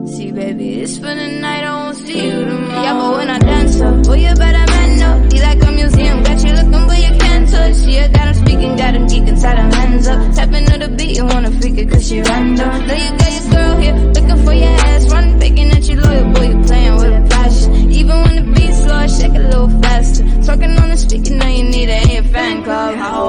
See, baby, it's for the night, I won't see you tomorrow. Yeah, but when I dance up, oh, you better man up. Be like a museum, got you looking, but you can't touch. Yeah, got him speaking, got him geeking, side him hands up. Tapping to the beat, you wanna freak it, cause she random. Know you got your girl here, looking for your ass. Run, picking at you loyal, boy, you playing with a passion. Even when the beat's slow, shake it a little faster. Talking on the speaker, know you need it in your fan club. How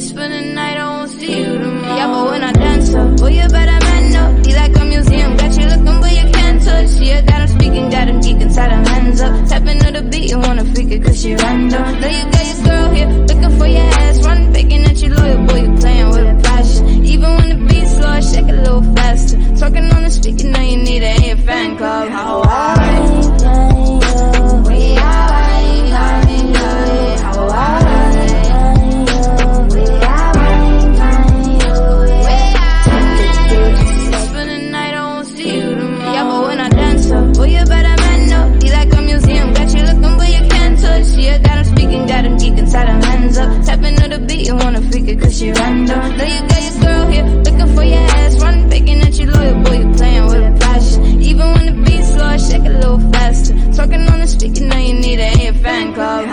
it's for the night, I won't see you tomorrow. Yeah, but when I dance up, oh, you better man up. Be like a museum, got you looking, but you can't touch. Yeah, got him speaking, got him geeking, side him hands up. Tapping to the beat, you wanna freak it, cause she random. Know you got your girl here, looking for your ass. Run, picking at you loyal, boy, you playing with a passion. Even when the beat's slow, shake it a little faster. Talking on the speaker, know you need it in your fan club. How oh, you better man up. Be like a museum, got you looking, but you can't touch. Yeah, got him speaking, got him geeking, side him hands up. Tapping to the beat, you wanna freak it, cause she random. Know you got your girl here, looking for your ass. Run, picking at you loyal, boy, you playing with a passion. Even when the beat's slow, shake it a little faster. Talking on the speaker, know you need it in your fan club.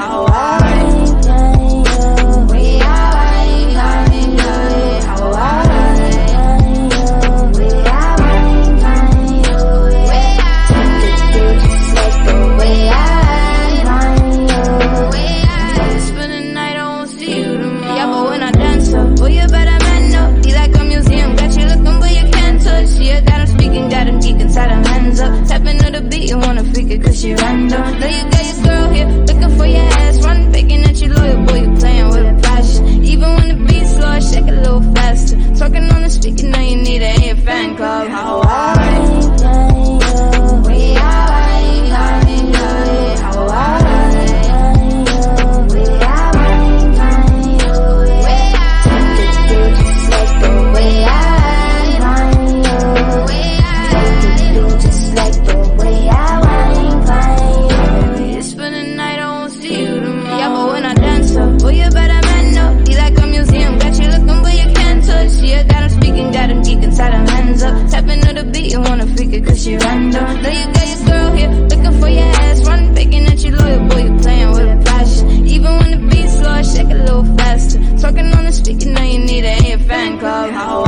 Oh, you better man up. Be like a museum, got you looking, but you can't touch. Yeah, got him speaking, got him geeking, side him hands up. Tapping to the beat, you wanna freak it, cause she random. Know you got your girl here, looking for your ass. Run, picking at you loyal, boy, you playing with a passion. Even when the beat's slow, shake it a little faster. Talking on the speaker, know you need it in your fan club. Yeah, but when I dance up, oh, you better man up. Be like a museum, got you looking, but you can't touch. Yeah, got him speaking, got him geeking, side him hands up. Tapping to the beat, you wanna freak it, cause she random. Know you got your girl here, looking for your ass. Run, picking at you loyal, boy, you playing with a passion. Even when the beat's slow, shake it a little faster. Talking on the speaker, know you need it in your fan club.